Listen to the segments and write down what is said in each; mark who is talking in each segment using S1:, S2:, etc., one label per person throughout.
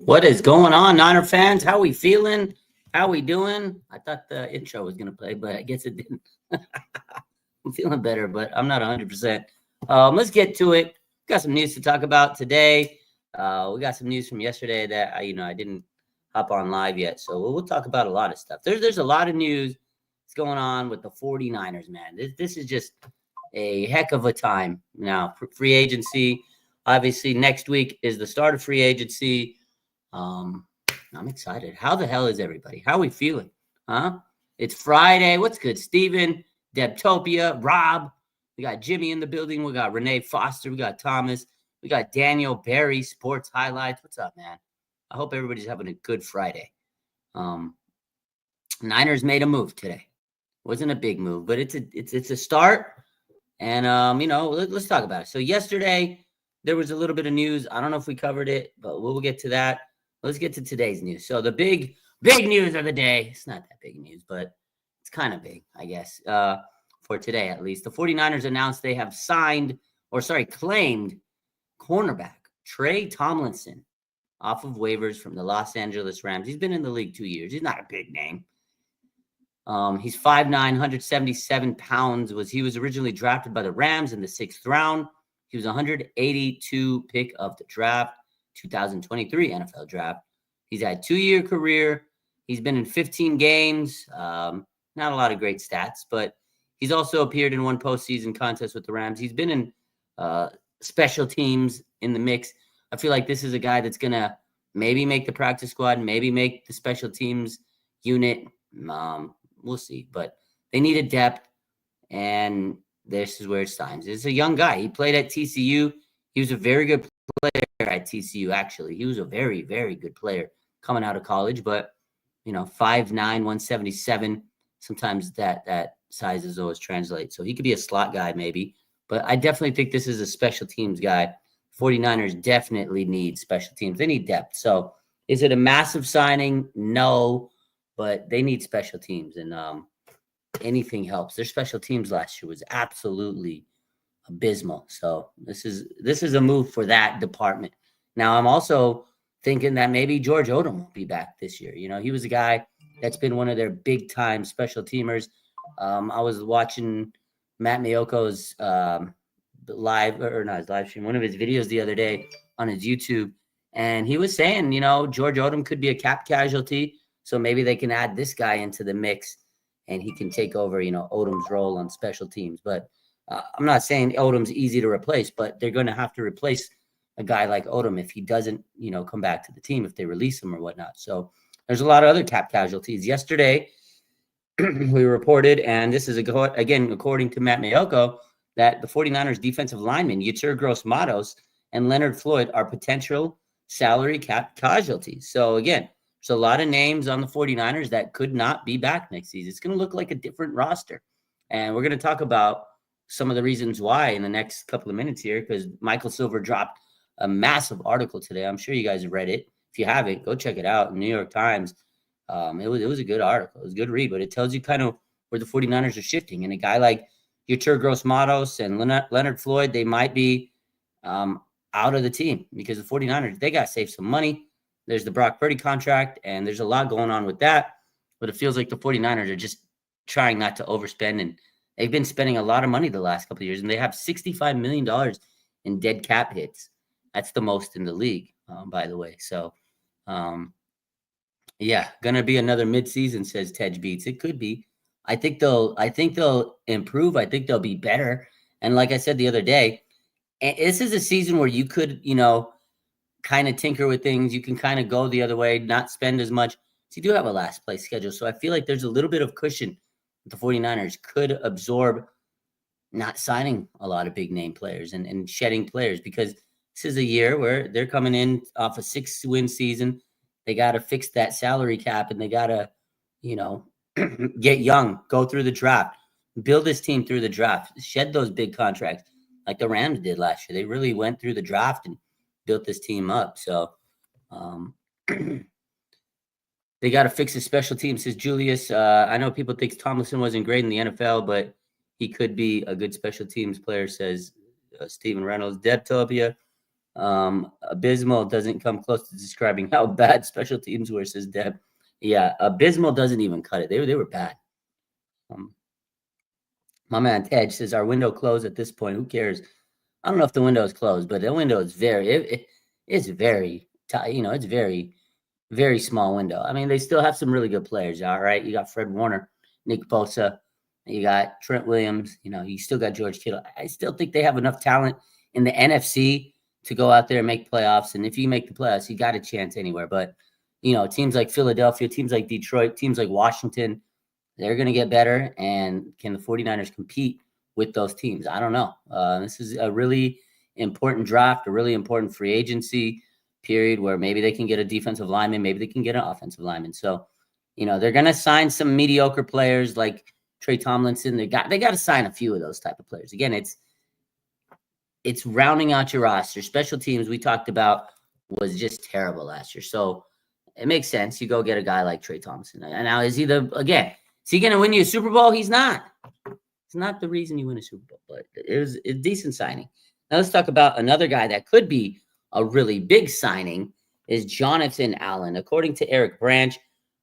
S1: What is going on, Niner fans? How we feeling? How we doing? I thought the intro was going to play, but I guess it didn't. I'm feeling better, but I'm not 100%. Let's get to it. Got some news to talk about today. We got some news from yesterday that I didn't hop on live yet, so we'll talk about a lot of stuff. There's a lot of news that's going on with the 49ers, man. This is just a heck of a time now. Free agency, obviously, next week is the start of free agency. I'm excited. How the hell is everybody? How are we feeling? Huh? It's Friday. What's good, Steven, Debtopia, Rob? We got Jimmy in the building. We got Renee Foster. We got Thomas. We got Daniel Barry, Sports Highlights. What's up, man? I hope everybody's having a good Friday. Niners made a move today. Wasn't a big move, but it's a start. And let's talk about it. So yesterday there was a little bit of news. I don't know if we covered it, but we'll get to that. Let's get to today's news. So the big news of the day, it's not that big news, but it's kind of big, I guess, for today at least. The 49ers announced they have claimed cornerback Tre Tomlinson off of waivers from the Los Angeles Rams. He's been in the league 2 years. He's not a big name. He's 5'9", 177 pounds. He was originally drafted by the Rams in the 6th round. He was 182 pick of the draft. 2023 NFL draft. He's had a 2-year career. He's been in 15 games. Not a lot of great stats, but he's also appeared in one postseason contest with the Rams. He's been in special teams in the mix. I feel like this is a guy that's going to maybe make the practice squad, maybe make the special teams unit. We'll see, but they need a depth, and this is where it signs. It's a young guy. He played at TCU. He was a very good player at TCU, actually. He was a very, very good player coming out of college, but 5'9", 177, sometimes that sizes always translate. So he could be a slot guy maybe, but I definitely think this is a special teams guy. 49ers definitely need special teams. They need depth. So is it a massive signing? No, but they need special teams, and anything helps. Their special teams last year was absolutely abysmal. So this is a move for that department. Now I'm also thinking that maybe George Odom won't be back this year. He was a guy that's been one of their big time special teamers. I was watching Matt Mayoko's live stream, one of his videos the other day on his YouTube, and he was saying, George Odom could be a cap casualty. So maybe they can add this guy into the mix and he can take over, Odom's role on special teams. But I'm not saying Odom's easy to replace, but they're going to have to replace a guy like Odom if he doesn't, come back to the team, if they release him or whatnot. So there's a lot of other cap casualties. Yesterday, we reported, and this is, again, according to Matt Mayoko, that the 49ers defensive linemen, Yetur Gross-Matos and Leonard Floyd, are potential salary cap casualties. So, again, there's a lot of names on the 49ers that could not be back next season. It's going to look like a different roster. And we're going to talk about some of the reasons why in the next couple of minutes here, because Michael Silver dropped a massive article today. I'm sure you guys have read it. If you haven't, go check it out in the New York Times. It was a good article. It was a good read, but it tells you kind of where the 49ers are shifting. And a guy like Yetur Gross-Matos and Leonard Floyd, they might be out of the team because the 49ers, they got to save some money. There's the Brock Purdy contract, and there's a lot going on with that. But it feels like the 49ers are just trying not to overspend, and they've been spending a lot of money the last couple of years, and they have $65 million in dead cap hits. That's the most in the league, by the way. So, yeah, gonna be another midseason, says Tej Beats. It could be. I think they'll improve. I think they'll be better. And like I said the other day, this is a season where you could, kind of tinker with things. You can kind of go the other way, not spend as much. So you do have a last place schedule. So I feel like there's a little bit of cushion the 49ers could absorb not signing a lot of big name players and shedding players, because this is a year where they're coming in off a 6-win season. They got to fix that salary cap, and they got to, get young, go through the draft, build this team through the draft, shed those big contracts like the Rams did last year. They really went through the draft and built this team up. So they got to fix the special team, says Julius. I know people think Tomlinson wasn't great in the NFL, but he could be a good special teams player, says Stephen Reynolds. Debtopia, Abysmal doesn't come close to describing how bad special teams were, says Deb. Yeah, abysmal doesn't even cut it. They were bad. My man Ted says our window closed at this point. Who cares? I don't know if the window is closed, but the window is it's very it's very small window. I mean, they still have some really good players. All right, you got Fred Warner, Nick Bosa, you got Trent Williams. You still got George Kittle. I still think they have enough talent in the NFC to go out there and make playoffs. And if you make the playoffs, you got a chance anywhere. But teams like Philadelphia, teams like Detroit, teams like Washington, they're going to get better. And can the 49ers compete with those teams? I don't know. This is a really important draft, a really important free agency period where maybe they can get a defensive lineman, maybe they can get an offensive lineman. So, they're going to sign some mediocre players like Tre Tomlinson. They got to sign a few of those type of players. Again, it's rounding out your roster. Special teams we talked about was just terrible last year. So it makes sense. You go get a guy like Tre Tomlinson. And now is he going to win you a Super Bowl? He's not. It's not the reason you win a Super Bowl, but it was a decent signing. Now let's talk about another guy that could be a really big signing is Jonathan Allen. According to Eric Branch,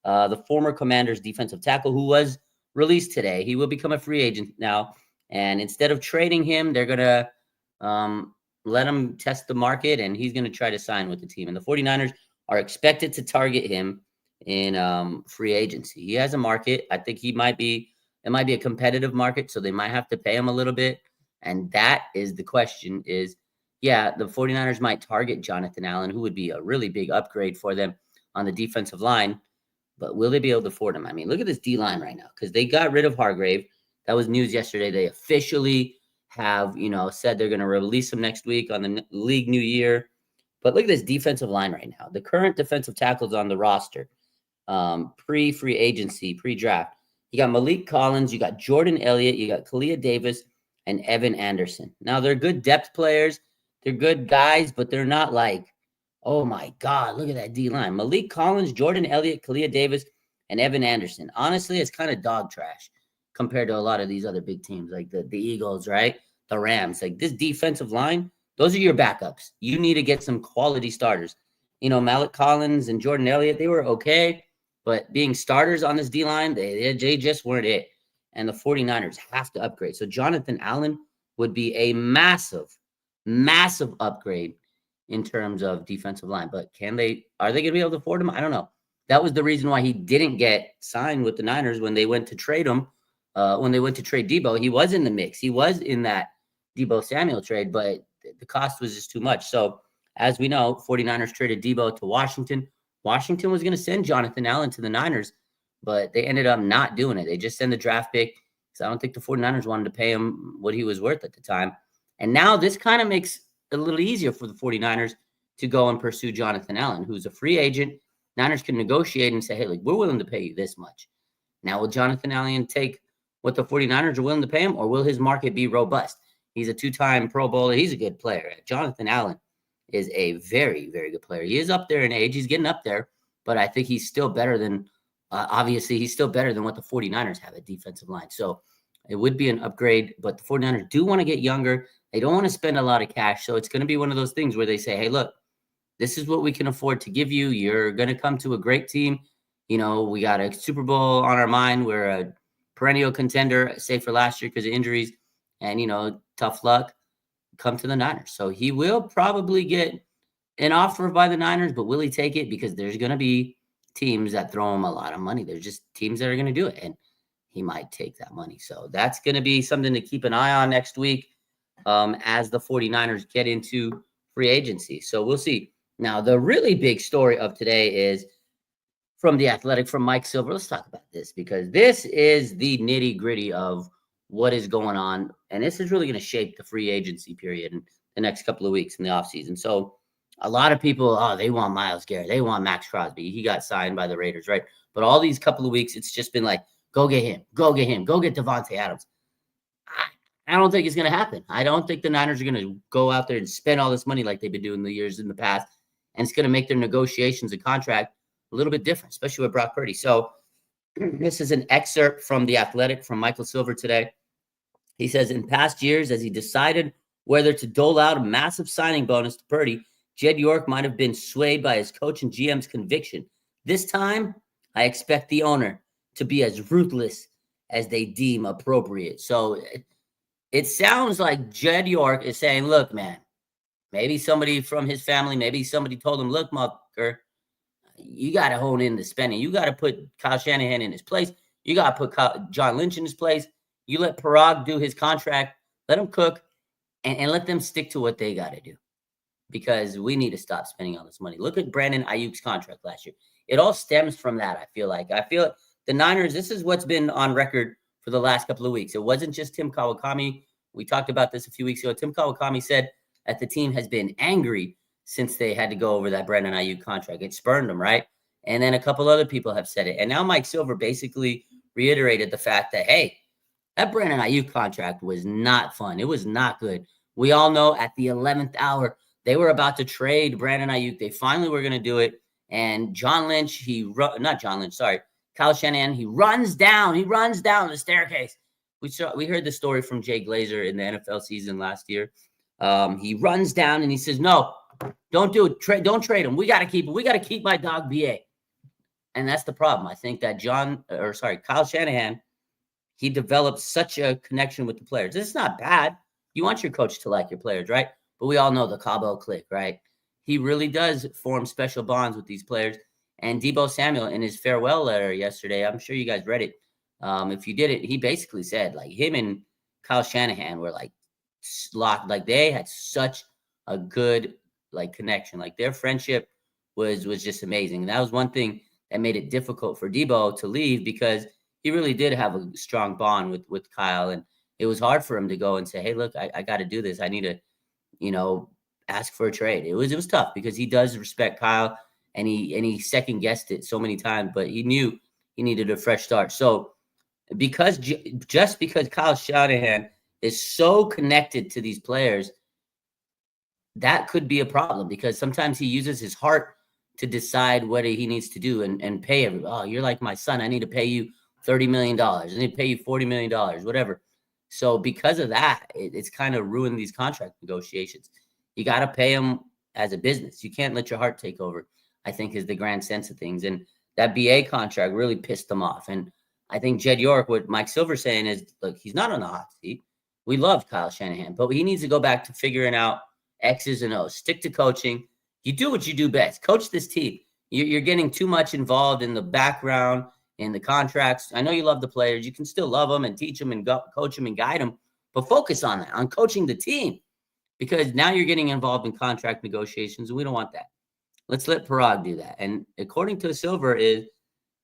S1: the former Commanders defensive tackle who was released today, he will become a free agent now. And instead of trading him, they're going to let him test the market, and he's going to try to sign with the team. And the 49ers are expected to target him in free agency. He has a market. I think it might be a competitive market, so they might have to pay him a little bit. And that is the question is, yeah, the 49ers might target Jonathan Allen, who would be a really big upgrade for them on the defensive line. But will they be able to afford him? I mean, look at this D-line right now because they got rid of Hargrave. That was news yesterday. They officially have, said they're going to release him next week on the league new year. But look at this defensive line right now. The current defensive tackles on the roster, pre-free agency, pre-draft. You got Malik Collins, you got Jordan Elliott, you got Kalia Davis, and Evan Anderson. Now, they're good depth players. They're good guys, but they're not like, oh, my God, look at that D-line. Malik Collins, Jordan Elliott, Kalia Davis, and Evan Anderson. Honestly, it's kind of dog trash compared to a lot of these other big teams like the Eagles, right? The Rams. Like this defensive line, those are your backups. You need to get some quality starters. Malik Collins and Jordan Elliott, they were okay, but being starters on this D-line, they just weren't it. And the 49ers have to upgrade. So Jonathan Allen would be a massive upgrade in terms of defensive line. But are they going to be able to afford him? I don't know. That was the reason why he didn't get signed with the Niners when they went to trade him. When they went to trade Debo, he was in the mix. He was in that Debo Samuel trade, but the cost was just too much. So as we know, 49ers traded Debo to Washington. Washington was going to send Jonathan Allen to the Niners, but they ended up not doing it. They just sent the draft pick because I don't think the 49ers wanted to pay him what he was worth at the time. And now this kind of makes it a little easier for the 49ers to go and pursue Jonathan Allen, who's a free agent. Niners can negotiate and say, hey, we're willing to pay you this much. Now, will Jonathan Allen take what the 49ers are willing to pay him, or will his market be robust? He's a two-time Pro Bowler. He's a good player. Jonathan Allen is a very, very good player. He is up there in age. He's getting up there, but I think he's still better than, obviously, he's still better than what the 49ers have at defensive line. So it would be an upgrade, but the 49ers do want to get younger. They don't want to spend a lot of cash. So it's going to be one of those things where they say, hey, look, this is what we can afford to give you. You're going to come to a great team. We got a Super Bowl on our mind. We're a perennial contender, save for last year because of injuries. And, tough luck, come to the Niners. So he will probably get an offer by the Niners, but will he take it? Because there's going to be teams that throw him a lot of money. There's just teams that are going to do it, and he might take that money. So that's going to be something to keep an eye on next week as the 49ers get into free agency. So we'll see. Now, the really big story of today is from The Athletic, from Mike Silver. Let's talk about this because this is the nitty-gritty of what is going on. And this is really going to shape the free agency period in the next couple of weeks in the offseason. So a lot of people, they want Myles Garrett. They want Max Crosby. He got signed by the Raiders, right? But all these couple of weeks, it's just been like, go get him. Go get him. Go get Devontae Adams. I don't think it's going to happen. I don't think the Niners are going to go out there and spend all this money like they've been doing the years in the past. And it's going to make their negotiations and contract a little bit different, especially with Brock Purdy. So this is an excerpt from The Athletic from Michael Silver today. He says, in past years, as he decided whether to dole out a massive signing bonus to Purdy, Jed York might have been swayed by his coach and GM's conviction. This time, I expect the owner to be as ruthless as they deem appropriate. So it sounds like Jed York is saying, look, man, maybe somebody from his family, maybe somebody told him, look, Mucker, you got to hone in the spending. You got to put Kyle Shanahan in his place. You got to put John Lynch in his place. You let Parag do his contract. Let him cook and let them stick to what they got to do, because we need to stop spending all this money. Look at Brandon Ayuk's contract last year. It all stems from that, I feel like. I feel the Niners, this is what's been on record for the last couple of weeks. It wasn't just Tim Kawakami. We talked about this a few weeks ago. Tim Kawakami said that the team has been angry since they had to go over that Brandon Ayuk contract. It spurned them, right? And then a couple other people have said it. And now Mike Silver basically reiterated the fact that, hey, that Brandon Ayuk contract was not fun. It was not good. We all know at the 11th hour, they were about to trade Brandon Ayuk. They finally were going to do it. And Kyle Shanahan, he runs down the staircase. We heard the story from Jay Glazer in the NFL season last year. He runs down and he says, no, don't do it. Don't trade him. We got to keep him. We got to keep my dog BA. And that's the problem. I think that Kyle Shanahan, he developed such a connection with the players. It's not bad. You want your coach to like your players, right? But we all know the Cabo clique, right? He really does form special bonds with these players. And Deebo Samuel, in his farewell letter yesterday, I'm sure you guys read it. If you did it, he basically said, like, him and Kyle Shanahan were like locked. Like, they had such a good connection. Like, their friendship was just amazing. And that was one thing that made it difficult for Deebo to leave, because he really did have a strong bond with Kyle. And it was hard for him to go and say, hey, look, I got to do this. I need to, ask for a trade. It was tough, because he does respect Kyle, and he second guessed it so many times, but he knew he needed a fresh start. So because Kyle Shanahan is so connected to these players, that could be a problem, because sometimes he uses his heart to decide what he needs to do and pay everybody. Oh, you're like my son. I need to pay you $30 million. I need to pay you $40 million, whatever. So because of that, it's kind of ruined these contract negotiations. You got to pay them as a business. You can't let your heart take over, I think, is the grand sense of things. And that BA contract really pissed them off. And I think Jed York, what Mike Silver's saying is, look, he's not on the hot seat. We love Kyle Shanahan, but he needs to go back to figuring out X's and O's. Stick to coaching. You do what you do best. Coach this team. You're getting too much involved in the background, in the contracts. I know you love the players. You can still love them and teach them and coach them and guide them, but focus on that, on coaching the team, because now you're getting involved in contract negotiations, and we don't want that. Let's let Parag do that. And according to Silver, they're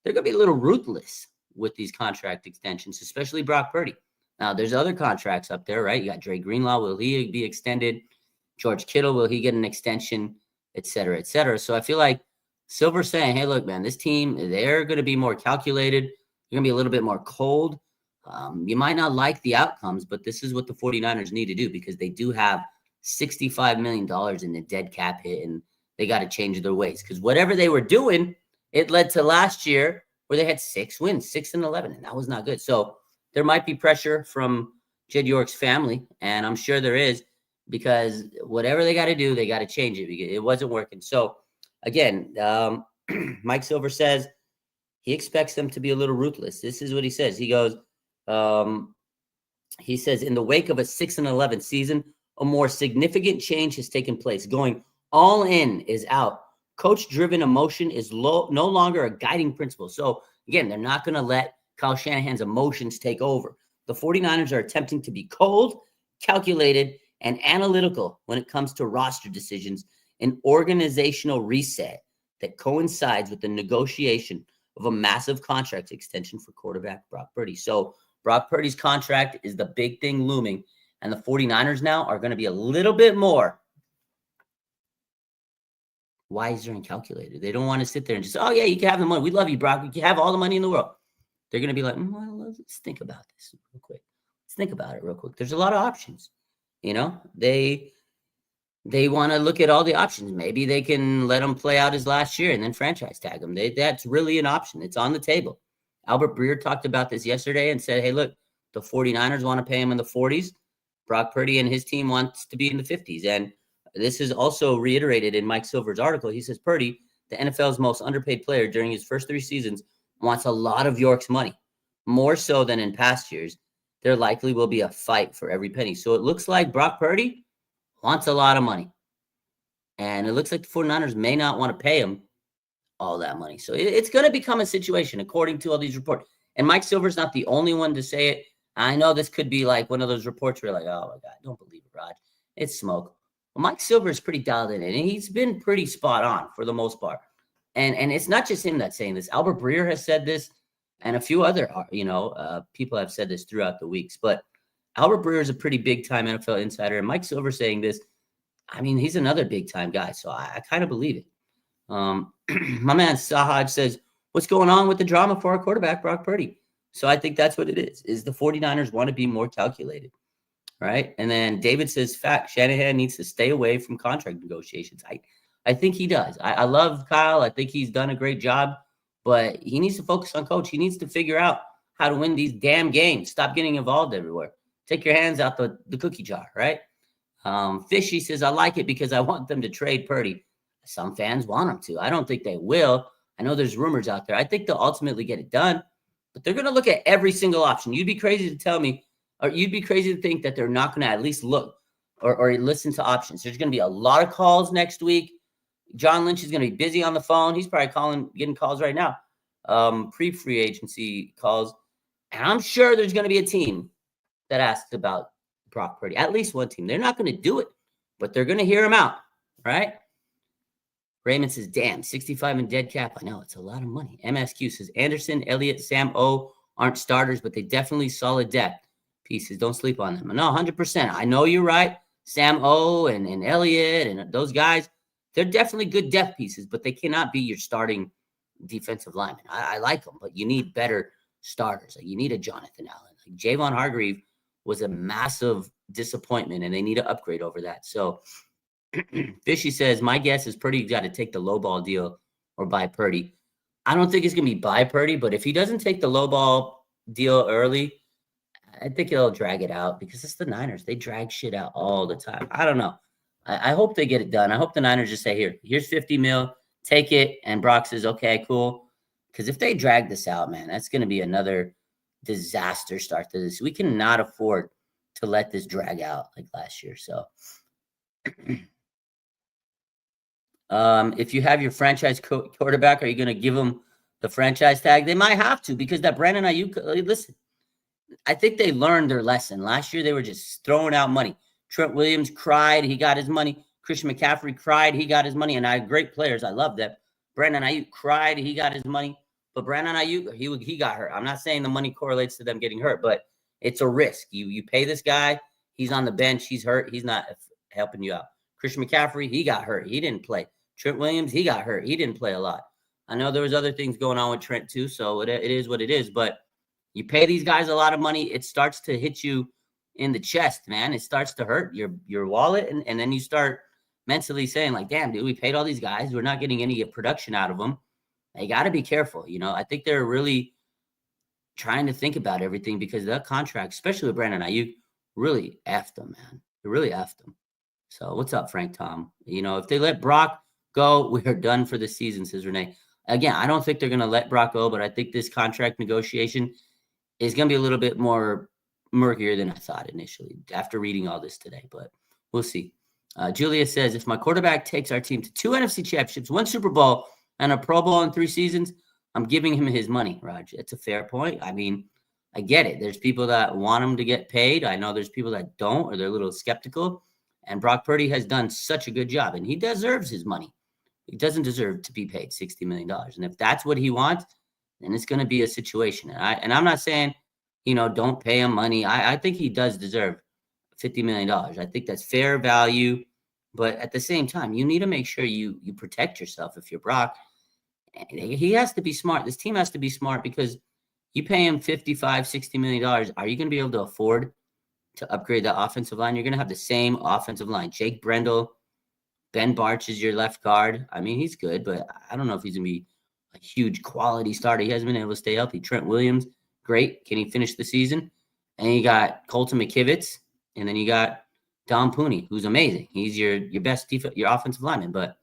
S1: going to be a little ruthless with these contract extensions, especially Brock Purdy. Now, there's other contracts up there, right? You got Dre Greenlaw. Will he be extended? George Kittle, will he get an extension, et cetera, et cetera? So I feel like Silver's saying, hey, look, man, this team, they're going to be more calculated. They're going to be a little bit more cold. You might not like the outcomes, but this is what the 49ers need to do, because they do have $65 million in the dead cap hit, and they got to change their ways, because whatever they were doing, it led to last year where they had 6 wins, 6-11, and that was not good. So there might be pressure from Jed York's family, and I'm sure there is, because whatever they got to do, they got to change it, because it wasn't working. So again, Mike Silver says he expects them to be a little ruthless. This is what he says. He goes, he says, in the wake of a 6-11 season, a more significant change has taken place. Going all in is out. Coach-driven emotion is no longer a guiding principle. So, again, they're not going to let Kyle Shanahan's emotions take over. The 49ers are attempting to be cold, calculated, and analytical when it comes to roster decisions, an organizational reset that coincides with the negotiation of a massive contract extension for quarterback Brock Purdy. So Brock Purdy's contract is the big thing looming, and the 49ers now are going to be a little bit more wiser and calculated. They don't want to sit there and just, oh, yeah, you can have the money. We love you, Brock. You can have all the money in the world. They're going to be like, well, let's think about this real quick. Let's think about it real quick. There's a lot of options. They want to look at all the options. Maybe they can let him play out his last year and then franchise tag him. That's really an option. It's on the table. Albert Breer talked about this yesterday and said, hey, look, the 49ers want to pay him in the 40s. Brock Purdy and his team wants to be in the 50s. And this is also reiterated in Mike Silver's article. He says Purdy, the NFL's most underpaid player during his first 3 seasons, wants a lot of York's money, more so than in past years. There likely will be a fight for every penny. So it looks like Brock Purdy wants a lot of money. And it looks like the 49ers may not want to pay him all that money. So it's going to become a situation, according to all these reports. And Mike Silver's not the only one to say it. I know this could be like one of those reports where you're like, oh, my God, don't believe it, Raj. It's smoke. Well, Mike Silver is pretty dialed in, and he's been pretty spot on for the most part. And it's not just him that's saying this. Albert Breer has said this, and a few other, people have said this throughout the weeks. But Albert Breer is a pretty big-time NFL insider, and Mike Silver saying this, I mean, he's another big-time guy, so I kind of believe it. My man Sahaj says, what's going on with the drama for our quarterback, Brock Purdy? So I think that's what it is the 49ers want to be more calculated, right? And then David says, fact, Shanahan needs to stay away from contract negotiations. I think he does. I love Kyle. I think he's done a great job, but he needs to focus on coach. He needs to figure out how to win these damn games. Stop getting involved everywhere. Take your hands out the cookie jar, right? Fishy says, I like it because I want them to trade Purdy. Some fans want him to. I don't think they will. I know there's rumors out there. I think they'll ultimately get it done, but they're going to look at every single option. You'd be crazy to tell me, or you'd be crazy to think that they're not going to at least look or listen to options. There's going to be a lot of calls next week. John Lynch is going to be busy on the phone. He's probably getting calls right now, pre-free agency calls. And I'm sure there's going to be a team that asks about Brock Purdy, at least one team. They're not going to do it, but they're going to hear him out, right? Raymond says, damn, 65 in dead cap. I know, it's a lot of money. MSQ says, Anderson, Elliott, Sam O aren't starters, but they definitely solid depth pieces. Don't sleep on them. No, 100%. I know you're right. Sam O and Elliott and those guys, they're definitely good depth pieces, but they cannot be your starting defensive lineman. I like them, but you need better starters. Like you need a Jonathan Allen. Like Javon Hargrave was a massive disappointment, and they need to upgrade over that. So Fishy says, my guess is Purdy got to take the low ball deal or buy Purdy. I don't think it's going to be buy Purdy, but if he doesn't take the low ball deal early, I think he'll drag it out because it's the Niners. They drag shit out all the time. I don't know. I hope they get it done. I hope the Niners just say, here's 50 mil, take it. And Brock says, okay, cool. Because if they drag this out, man, that's going to be another disaster start to this. We cannot afford to let this drag out like last year. So if you have your franchise quarterback, are you going to give him the franchise tag? They might have to because that Brandon Ayuk, listen, I think they learned their lesson. Last year, they were just throwing out money. Trent Williams cried. He got his money. Christian McCaffrey cried. He got his money. And I have great players. I love them. Brandon Ayuk cried. He got his money. But Brandon Ayuk, he got hurt. I'm not saying the money correlates to them getting hurt, but it's a risk. You pay this guy. He's on the bench. He's hurt. He's not helping you out. Christian McCaffrey, he got hurt. He didn't play. Trent Williams, he got hurt. He didn't play a lot. I know there was other things going on with Trent too, so it is what it is. But you pay these guys a lot of money, it starts to hit you in the chest, man. It starts to hurt your wallet, and then you start mentally saying, like, damn, dude, we paid all these guys. We're not getting any production out of them. They got to be careful. I think they're really trying to think about everything because that contract, especially with Brandon Ayuk, really effed them, man. It really effed them. So what's up, Frank Tom? If they let Brock go, we are done for the season, says Renee. Again, I don't think they're going to let Brock go, but I think this contract negotiation is going to be a little bit more murkier than I thought initially after reading all this today, but we'll see. Julia says, if my quarterback takes our team to 2 NFC championships, 1 Super Bowl, and a Pro Bowl in 3 seasons, I'm giving him his money, Raj. It's a fair point. I mean, I get it. There's people that want him to get paid. I know there's people that don't, or they're a little skeptical. And Brock Purdy has done such a good job, and he deserves his money. He doesn't deserve to be paid $60 million. And if that's what he wants, then it's going to be a situation. And I'm not saying, don't pay him money. I think he does deserve $50 million. I think that's fair value. But at the same time, you need to make sure you protect yourself if you're Brock. He has to be smart. This team has to be smart because you pay him $55, $60 million. Are you going to be able to afford to upgrade the offensive line? You're going to have the same offensive line. Jake Brendel, Ben Barch is your left guard. I mean, he's good, but I don't know if he's going to be a huge quality starter. He hasn't been able to stay healthy. Trent Williams, great. Can he finish the season? And you got Colton McKivitz. And then you got Don Pooney, who's amazing. He's your best your offensive lineman, but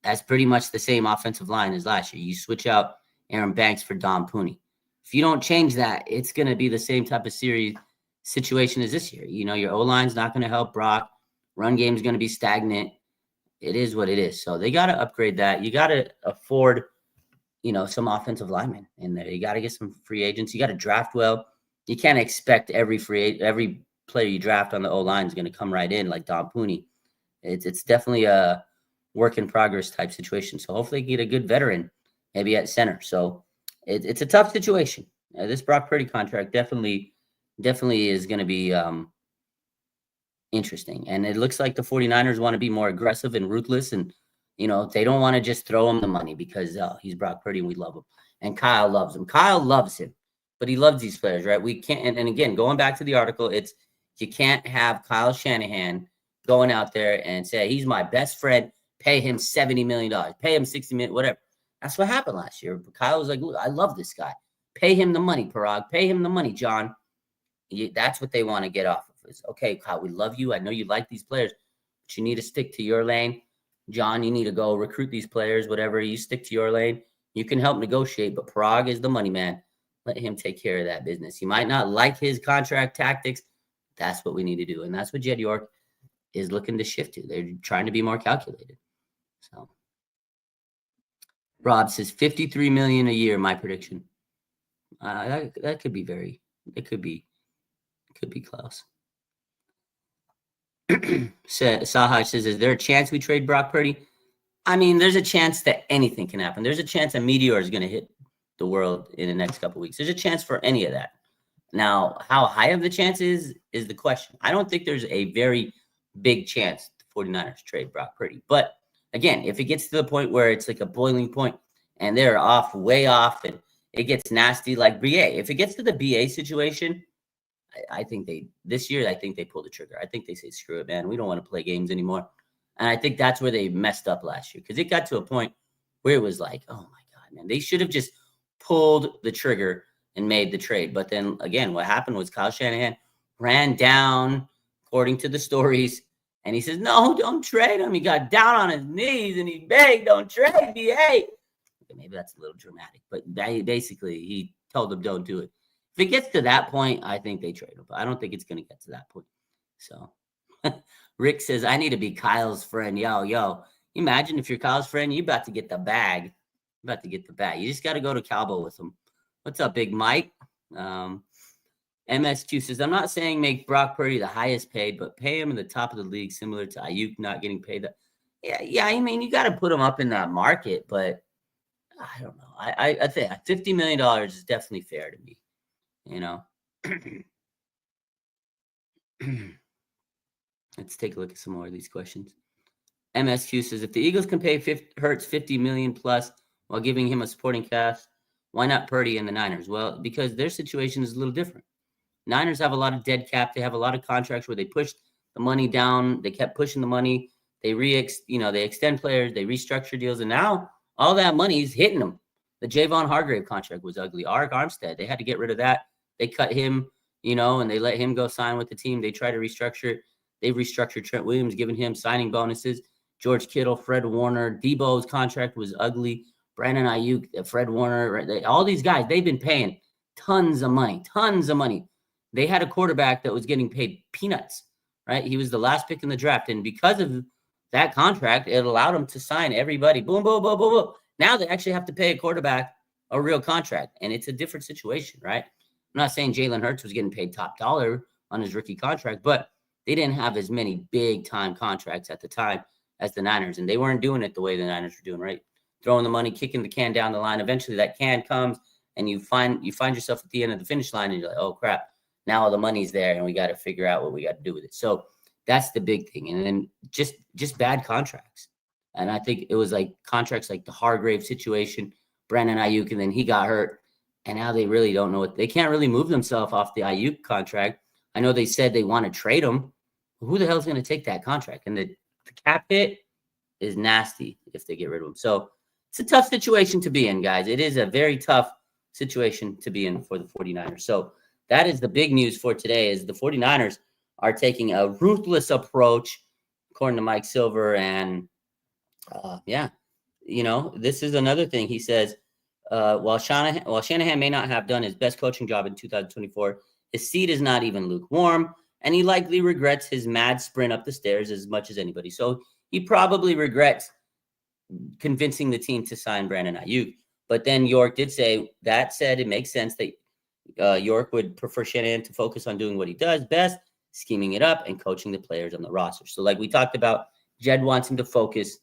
S1: that's pretty much the same offensive line as last year. You switch out Aaron Banks for Don Pooney. If you don't change that, it's going to be the same type of situation as this year. Your O-line's not going to help Brock. Run game's going to be stagnant. It is what it is. So they got to upgrade that. You got to afford, some offensive linemen in there. You got to get some free agents. You got to draft well. You can't expect every player you draft on the O-line is going to come right in like Don Pooney. It's definitely a work in progress type situation. So hopefully get a good veteran maybe at center. So it's a tough situation. This Brock Purdy contract definitely is going to be interesting. And it looks like the 49ers want to be more aggressive and ruthless. And, they don't want to just throw him the money because he's Brock Purdy and we love him. And Kyle loves him. Kyle loves him, but he loves these players, right? We can't. And again, going back to the article, you can't have Kyle Shanahan going out there and say, he's my best friend, pay him $70 million, pay him $60 million, whatever. That's what happened last year. Kyle was like, look, I love this guy. Pay him the money, Parag. Pay him the money, John. That's what they want to get off of. It's okay, Kyle, we love you. I know you like these players, but you need to stick to your lane. John, you need to go recruit these players, whatever. You stick to your lane. You can help negotiate, but Parag is the money man. Let him take care of that business. You might not like his contract tactics. That's what we need to do. And that's what Jed York is looking to shift to. They're trying to be more calculated. So Rob says $53 million a year, my prediction. That could be it could be close. Sahaj says, is there a chance we trade Brock Purdy? I mean, there's a chance that anything can happen. There's a chance a meteor is going to hit the world in the next couple of weeks. There's a chance for any of that. Now, how high of the chance is the question. I don't think there's a very big chance the 49ers trade Brock Purdy. But again, if it gets to the point where it's like a boiling point and they're way off, and it gets nasty like BA. If it gets to the BA situation, I think this year they pull the trigger. I think they say, screw it, man. We don't want to play games anymore. And I think that's where they messed up last year, because it got to a point where it was like, oh my God, man, they should have just pulled the trigger and made the trade. But then again, what happened was Kyle Shanahan ran down, according to the stories, and he says, no, don't trade him. He got down on his knees and he begged, don't trade me. Hey, maybe that's a little dramatic, but basically he told them, don't do it. If it gets to that point, I think they trade him, but I don't think it's going to get to that point. So Rick says, I need to be Kyle's friend. Yo, imagine if you're Kyle's friend, you about to get the bag. You just got to go to Cowboy with him. What's up, Big Mike? MSQ says, I'm not saying make Brock Purdy the highest paid, but pay him in the top of the league, similar to Ayuk not getting paid. Yeah. I mean, you got to put him up in that market, but I don't know. I think $50 million is definitely fair to me. Let's take a look at some more of these questions. MSQ says, if the Eagles can pay Hurts $50 million plus while giving him a supporting cast, why not Purdy and the Niners? Well, because their situation is a little different. Niners have a lot of dead cap. They have a lot of contracts where they pushed the money down. They kept pushing the money. They extend players. They restructure deals. And now all that money is hitting them. The Javon Hargrave contract was ugly. Arik Armstead, they had to get rid of that. They cut him, and they let him go sign with the team. They try to restructure it. They restructured Trent Williams, giving him signing bonuses. George Kittle, Fred Warner, Debo's contract was ugly. Brandon Ayuk, Fred Warner, all these guys, they've been paying tons of money. They had a quarterback that was getting paid peanuts, right? He was the last pick in the draft. And because of that contract, it allowed him to sign everybody. Boom, boom, boom, boom, boom. Now they actually have to pay a quarterback a real contract. And it's a different situation, right? I'm not saying Jalen Hurts was getting paid top dollar on his rookie contract, but they didn't have as many big-time contracts at the time as the Niners. And they weren't doing it the way the Niners were doing, right? Throwing the money, kicking the can down the line. Eventually that can comes, and you find yourself at the end of the finish line, and you're like, oh, crap. Now all the money's there, and we got to figure out what we got to do with it. So that's the big thing. And then just bad contracts. And I think it was like contracts like the Hargrave situation, Brandon Ayuk, and then he got hurt. And now they really don't know they can't really move themselves off the Ayuk contract. I know they said they want to trade him. Who the hell is going to take that contract? And the cap hit is nasty if they get rid of him. So it's a tough situation to be in, guys. It is a very tough situation to be in for the 49ers. So that is the big news for today, is the 49ers are taking a ruthless approach, according to Mike Silver. And this is another thing. He says, while Shanahan may not have done his best coaching job in 2024, his seat is not even lukewarm, and he likely regrets his mad sprint up the stairs as much as anybody. So he probably regrets convincing the team to sign Brandon Ayuk. But then York did say, that said, it makes sense that York would prefer Shanahan to focus on doing what he does best, scheming it up and coaching the players on the roster. So like we talked about, Jed wants him to focus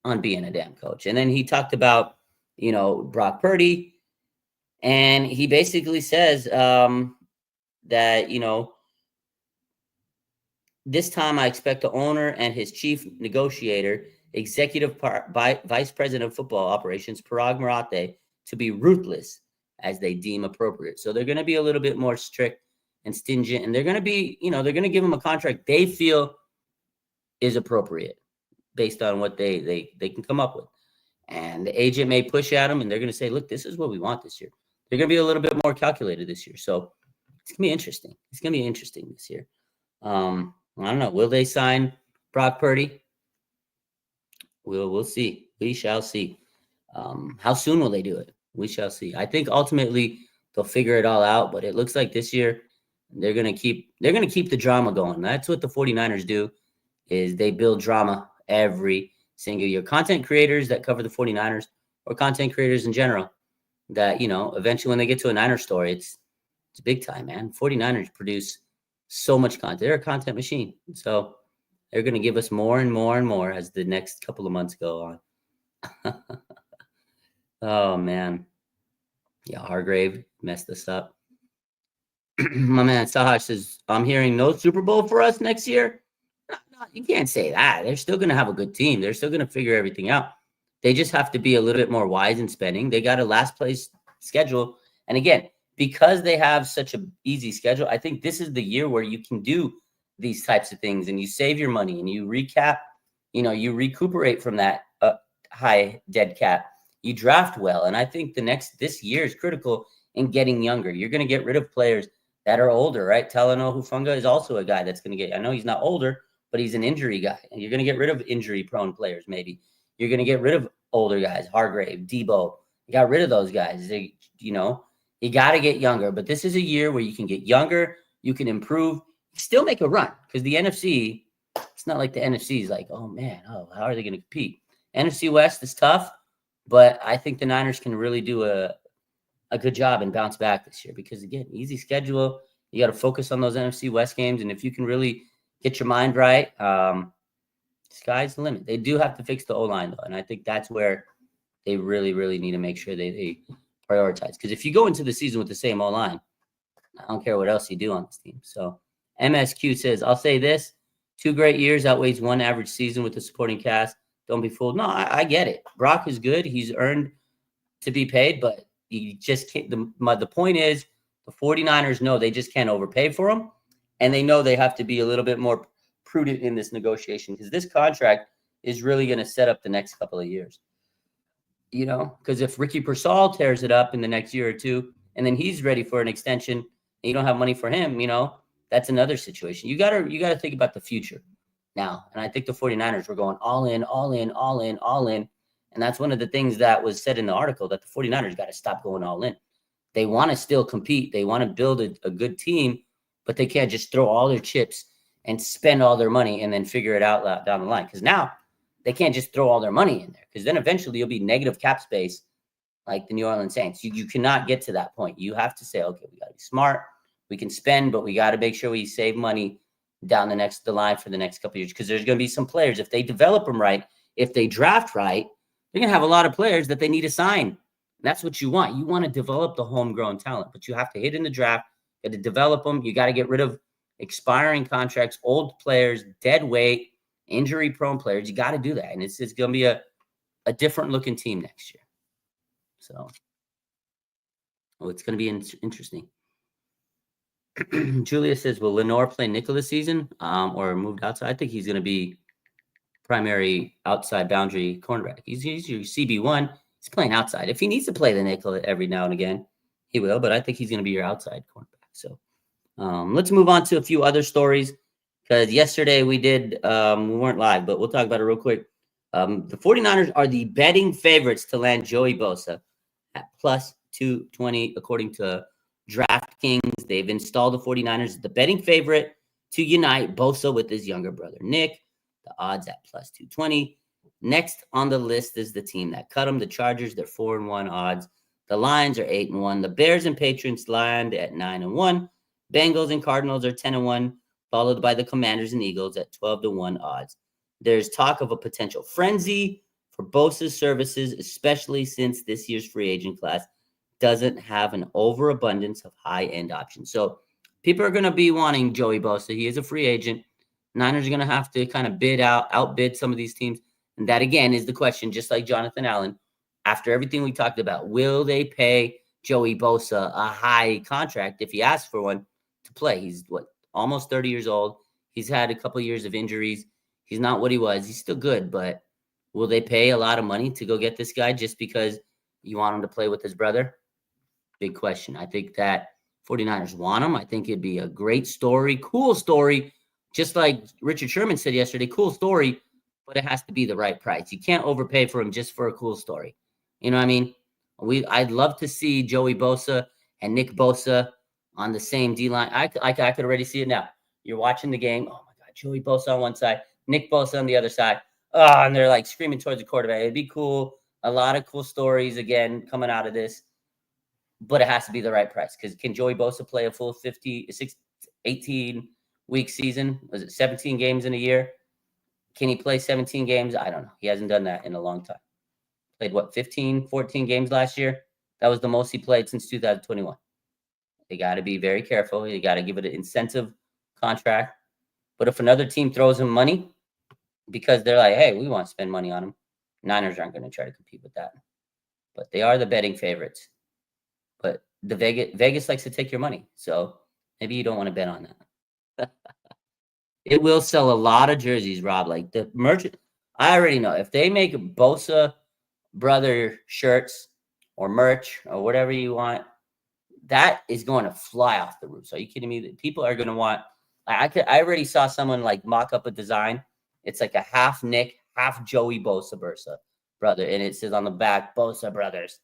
S1: on being a damn coach. And then he talked about, Brock Purdy, and he basically says that, this time I expect the owner and his chief negotiator, executive vice president of football operations, Parag Marathe, to be ruthless as they deem appropriate. So they're going to be a little bit more strict and stingent, and they're going to be, they're going to give him a contract they feel is appropriate based on what they can come up with. And the agent may push at them, and they're going to say, look, this is what we want this year. They're going to be a little bit more calculated this year. So it's going to be interesting. It's going to be interesting this year. I don't know. Will they sign Brock Purdy? We'll see. We shall see. How soon will they do it? We shall see. I think ultimately they'll figure it all out, but it looks like this year they're going to keep the drama going. That's what the 49ers do, is they build drama every single year. Content creators that cover the 49ers, or content creators in general, that, eventually when they get to a Niners story, it's big time, man. 49ers produce so much content. They're a content machine. So they're going to give us more and more and more as the next couple of months go on. Oh, man. Yeah, Hargrave messed this up. My man Sahaj says, I'm hearing no Super Bowl for us next year. No, you can't say that. They're still going to have a good team. They're still going to figure everything out. They just have to be a little bit more wise in spending. They got a last place schedule. And again, because they have such an easy schedule, I think this is the year where you can do these types of things and you save your money and you recap, you recuperate from that high dead cap. You draft well. And I think this year is critical in getting younger. You're going to get rid of players that are older, right? Talanoa Hufanga is also a guy that's going to I know he's not older, but he's an injury guy. And you're going to get rid of injury-prone players, maybe. You're going to get rid of older guys, Hargrave, Debo. You got rid of those guys. You got to get younger. But this is a year where you can get younger, you can improve, still make a run. Because the NFC, it's not like the NFC is like, oh, man, how are they going to compete? NFC West is tough, but I think the Niners can really do a good job and bounce back this year. Because, again, easy schedule. You got to focus on those NFC West games. And if you can really get your mind right, sky's the limit. They do have to fix the O-line, though, and I think that's where they really, really need to make sure they prioritize. Because if you go into the season with the same O-line, I don't care what else you do on this team. So MSQ says, I'll say this, 2 great years outweighs 1 average season with the supporting cast. Don't be fooled. No, I get it. Brock is good. He's earned to be paid, but you just can't. The point is the 49ers know they just can't overpay for him, and they know they have to be a little bit more prudent in this negotiation because this contract is really going to set up the next couple of years. Because if Ricky Pearsall tears it up in the next year or two, and then he's ready for an extension, and you don't have money for him, that's another situation. You gotta think about the future now. And I think the 49ers were going all in. And that's one of the things that was said in the article, that the 49ers got to stop going all in. They want to still compete. They want to build a good team, but they can't just throw all their chips and spend all their money and then figure it out down the line. Because now they can't just throw all their money in there, because then eventually you'll be negative cap space like the New Orleans Saints. You cannot get to that point. You have to say, okay, we got to be smart. We can spend, but we got to make sure we save money down the line for the next couple of years, because there's going to be some players, if they develop them right, if they draft right, they're going to have a lot of players that they need to sign. That's what you want. You want to develop the homegrown talent, but you have to hit in the draft. You got to develop them. You got to get rid of expiring contracts, old players, dead weight, injury-prone players. You got to do that, and it's going to be a different-looking team next year. So, it's going to be interesting. Julia says, will Lenore play nickel this season or moved outside? I think he's going to be primary outside boundary cornerback. He's your CB1. He's playing outside. If he needs to play the nickel every now and again, he will, but I think he's going to be your outside cornerback. So let's move on to a few other stories. because yesterday we weren't live, but we'll talk about it real quick. The 49ers are the betting favorites to land Joey Bosa at plus 220, according to DraftKings. They've installed the 49ers as the betting favorite to unite Bosa with his younger brother, Nick. The odds at plus 220. Next on the list is the team that cut them, the Chargers. They're 4-1 odds. The Lions are 8-1. The Bears and Patriots land at 9-1. Bengals and Cardinals are 10-1, followed by the Commanders and Eagles at 12-1 odds. There's talk of a potential frenzy for Bosa's services, especially since this year's free agent class doesn't have an overabundance of high-end options. So people are going to be wanting Joey Bosa. He is a free agent. Niners are going to have to kind of outbid some of these teams. And that, again, is the question, just like Jonathan Allen. After everything we talked about, will they pay Joey Bosa a high contract if he asks for one to play? He's, almost 30 years old. He's had a couple of years of injuries. He's not what he was. He's still good, but will they pay a lot of money to go get this guy just because you want him to play with his brother? Big question. I think that 49ers want him. I think it'd be a great story, cool story. Just like Richard Sherman said yesterday, cool story, but it has to be the right price. You can't overpay for him just for a cool story. You know what I mean? I'd love to see Joey Bosa and Nick Bosa on the same D-line. I could already see it now. You're watching the game. Oh, my God. Joey Bosa on one side, Nick Bosa on the other side. Oh, and they're like screaming towards the quarterback. It'd be cool. A lot of cool stories, again, coming out of this. But it has to be the right price, because can Joey Bosa play a full 18-week season? Was it 17 games in a year? Can he play 17 games? I don't know. He hasn't done that in a long time. Played, 14 games last year? That was the most he played since 2021. They got to be very careful. They got to give it an incentive contract. But if another team throws him money because they're like, hey, we want to spend money on him, Niners aren't going to try to compete with that. But they are the betting favorites. But the Vegas likes to take your money. So maybe you don't want to bet on that. It will sell a lot of jerseys, Rob. Like the merchant, I already know. If they make Bosa brother shirts or merch or whatever you want, that is going to fly off the roof. So are you kidding me? People are going to want. I already saw someone like mock up a design. It's like a half Nick, half Joey Bosa brother, and it says on the back Bosa Brothers.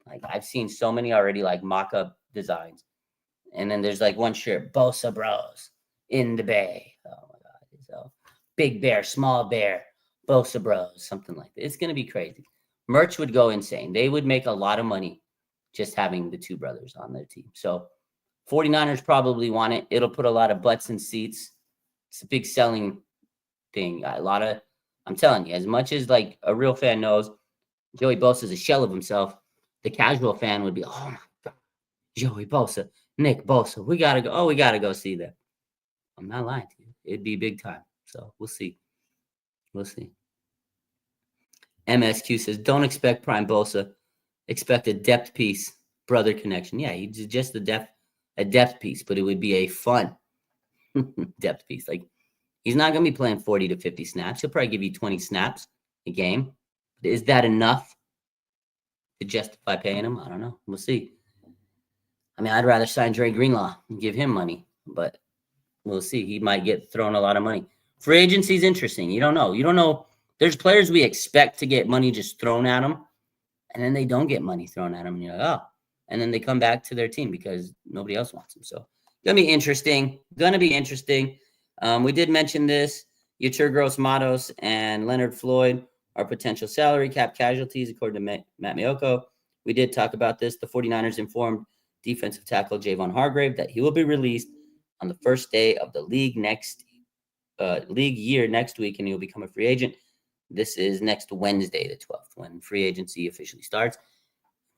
S1: Like I've seen so many already like mock up designs, and then there's like one shirt, Bosa Bros in the Bay. Oh my God! So big bear, small bear, Bosa Bros, something like that. It's going to be crazy. Merch would go insane. They would make a lot of money just having the two brothers on their team. So 49ers probably want it. It'll put a lot of butts in seats. It's a big selling thing. I'm telling you, as much as like a real fan knows, Joey Bosa is a shell of himself. The casual fan would be, oh my God, Joey Bosa, Nick Bosa. We got to go. Oh, we got to go see that. I'm not lying to you. It'd be big time. So we'll see. We'll see. MSQ says, don't expect prime Bosa. Expect a depth piece, brother connection. Yeah, he's just a depth piece, but it would be a fun depth piece. Like he's not going to be playing 40 to 50 snaps. He'll probably give you 20 snaps a game. But is that enough to justify paying him? I don't know. We'll see. I mean, I'd rather sign Dre Greenlaw and give him money, but we'll see. He might get thrown a lot of money. Free agency is interesting. You don't know. You don't know. There's players we expect to get money just thrown at them, and then they don't get money thrown at them. And you're like, oh. And then they come back to their team because nobody else wants them. So going to be interesting. We did mention this. Yetur Gross-Matos and Leonard Floyd are potential salary cap casualties, according to Matt Maiocco. We did talk about this. The 49ers informed defensive tackle Javon Hargrave that he will be released on the first day of the league year next week, and he'll become a free agent. This is next Wednesday, the 12th, when free agency officially starts.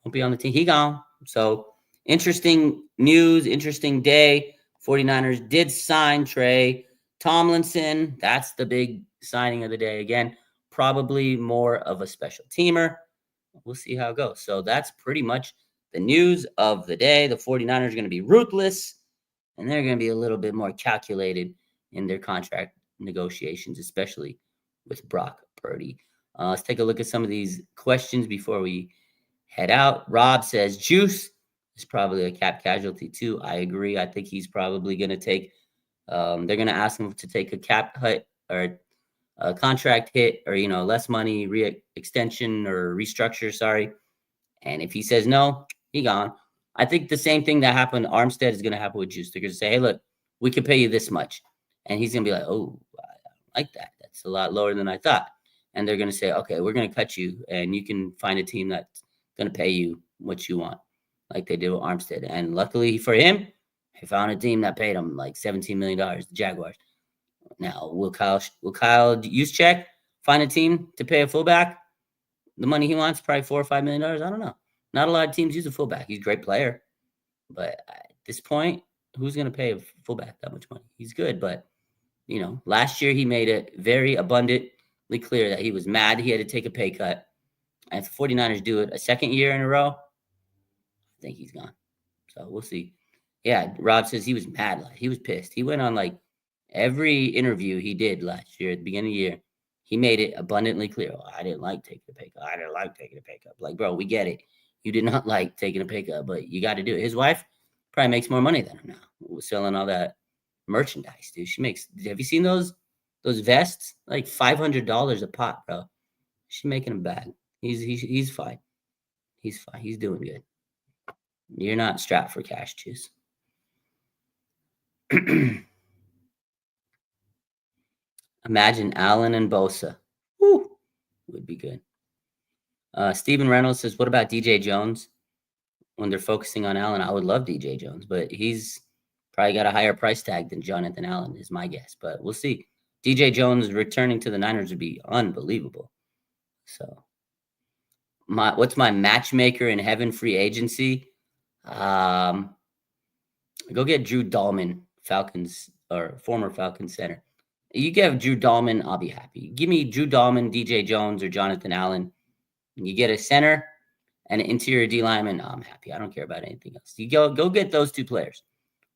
S1: Won't be on the team. He gone. So interesting news, interesting day. 49ers did sign Tre Tomlinson. That's the big signing of the day. Again, probably more of a special teamer. We'll see how it goes. So that's pretty much the news of the day. The 49ers are going to be ruthless, and they're going to be a little bit more calculated in their contract negotiations, especially with Brock Purdy. Let's take a look at some of these questions before we head out. Rob says Juice is probably a cap casualty too. I agree. I think he's probably going to take They're going to ask him to take a cap hit or a contract hit or, less money, extension or restructure, sorry. And if he says no, he gone. I think the same thing that happened to Armstead is going to happen with Juice. They're going to say, hey, look, we can pay you this much. And he's going to be like, oh, I don't like that. That's a lot lower than I thought. And they're going to say, okay, we're going to cut you and you can find a team that's going to pay you what you want, like they did with Armstead. And luckily for him, he found a team that paid him like $17 million, the Jaguars. Now, will Kyle Juszczyk find a team to pay a fullback the money he wants, probably $4 or $5 million? I don't know. Not a lot of teams use a fullback. He's a great player. But at this point, who's going to pay a fullback that much money? He's good, but, last year he made it very abundantly clear that he was mad he had to take a pay cut. And if the 49ers do it a second year in a row, I think he's gone. So we'll see. Yeah, Rob says he was mad. He was pissed. He went on every interview he did last year at the beginning of the year. He made it abundantly clear. Oh, I didn't like taking a pay cut. I didn't like taking a pay cut. Like, bro, we get it. You did not like taking a pay cut, but you got to do it. His wife probably makes more money than him now, selling all that merchandise, dude. Have you seen those vests? Like $500 a pop, bro. She's making him bag. He's fine. He's fine. He's doing good. You're not strapped for cash, Juice. Imagine Allen and Bosa. Woo, would be good. Steven Reynolds says, what about DJ Jones? When they're focusing on Allen, I would love DJ Jones, but he's probably got a higher price tag than Jonathan Allen is my guess, but we'll see. DJ Jones returning to the Niners would be unbelievable. So what's my matchmaker in heaven free agency? Go get Drew Dahlman, Falcons or former Falcons center. You give Drew Dahlman, I'll be happy. Give me Drew Dahlman, DJ Jones, or Jonathan Allen. You get a center and an interior D lineman. I'm happy. I don't care about anything else. You go get those two players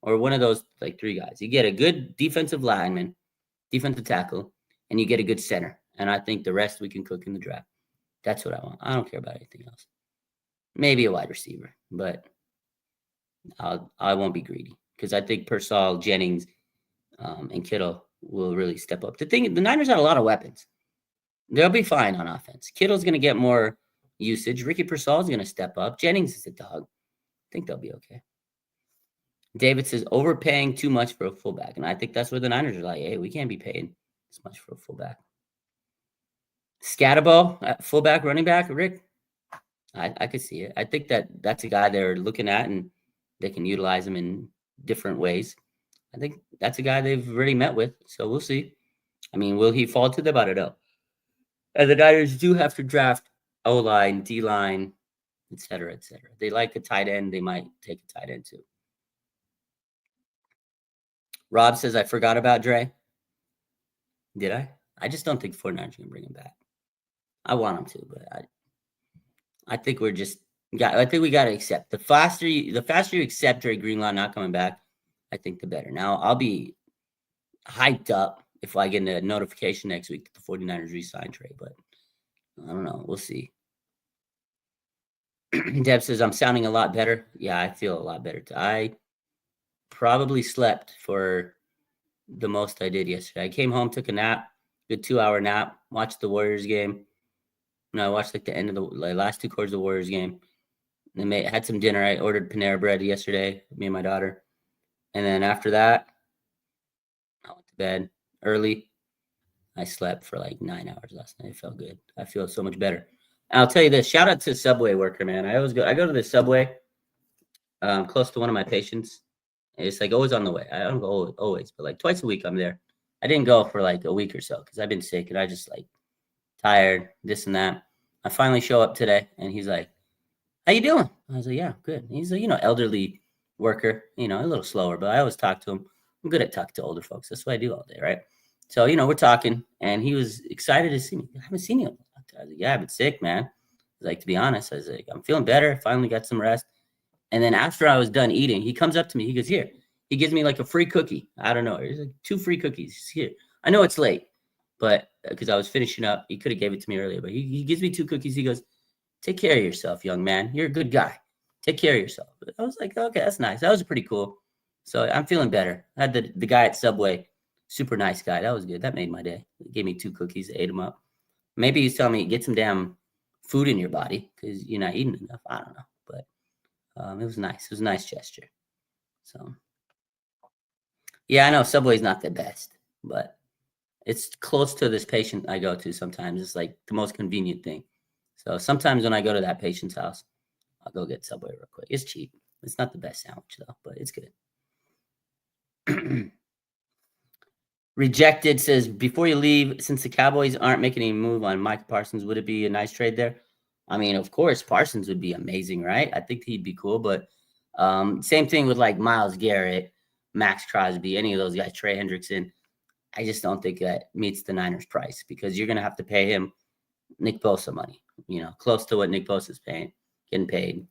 S1: or one of those three guys. You get a good defensive lineman, defensive tackle, and you get a good center. And I think the rest we can cook in the draft. That's what I want. I don't care about anything else. Maybe a wide receiver, but I won't be greedy because I think Pearsall, Jennings, and Kittle will really step up. The Niners had a lot of weapons. They'll be fine on offense. Kittle's going to get more usage. Ricky Pearsall is going to step up. Jennings is a dog. I think they'll be okay. David says overpaying too much for a fullback, and I think that's where the Niners are like, hey, we can't be paying this much for a fullback. Scatterbo at fullback, running back, Rick. I could see it. I think that's a guy they're looking at, and they can utilize him in different ways. I think that's a guy they've already met with, so we'll see. I mean, will he fall to them? I don't know. And the Niners do have to draft O-line, D-line, et cetera, et cetera. They like a tight end. They might take a tight end too. Rob says, I forgot about Tre. Did I? I just don't think 49ers are going to bring him back. I want him to, but I think we got to accept. The faster you accept Dre Greenlaw not coming back, I think the better. Now, I'll be hyped up if I get a notification next week that the 49ers re-signed Trey, but I don't know. We'll see. Deb says, I'm sounding a lot better. Yeah, I feel a lot better. I probably slept for the most I did yesterday. I came home, took a nap, good 2-hour nap, watched the Warriors game. I watched the end of the last 2 quarters of the Warriors game. Then had some dinner. I ordered Panera Bread yesterday, me and my daughter. And then after that, I went to bed early. I slept for 9 hours last night. It felt good. I feel so much better. And I'll tell you this, shout out to Subway worker, man. I go to the Subway close to one of my patients. It's always on the way. I don't go always, but twice a week I'm there. I didn't go for a week or so because I've been sick and I just tired, this and that. I finally show up today and he's like, how you doing? I was like, yeah, good. He's a, elderly worker, a little slower, but I always talk to him. I'm good at talking to older folks. That's what I do all day, right? So, we're talking and he was excited to see me. I haven't seen you. I was like, yeah, I've been sick, man. To be honest, I was like, I'm feeling better. Finally got some rest. And then after I was done eating, he comes up to me. He goes, here. He gives me a free cookie. I don't know. There's 2 free cookies here. I know it's late, but because I was finishing up, he could have gave it to me earlier, but he gives me 2 cookies. He goes, take care of yourself, young man. You're a good guy. Take care of yourself. But I was like, okay, that's nice. That was pretty cool. So I'm feeling better. I had the guy at Subway, super nice guy. That was good. That made my day. He gave me 2 cookies, ate them up. Maybe he's telling me get some damn food in your body because you're not eating enough. I don't know, but it was nice. It was a nice gesture. So yeah, I know Subway's not the best, but it's close to this patient I go to sometimes. It's like the most convenient thing. So sometimes when I go to that patient's house, I'll go get Subway real quick. It's cheap. It's not the best sandwich though, but it's good. Rejected says, before you leave, since the Cowboys aren't making any move on Mike Parsons, would it be a nice trade there? I mean, of course, Parsons would be amazing, right? I think he'd be cool, but same thing with like Myles Garrett, Max Crosby, any of those guys, Trey Hendrickson. I just don't think that meets the Niners price because you're going to have to pay him Nick Bosa money, close to what Nick Bosa is getting paid.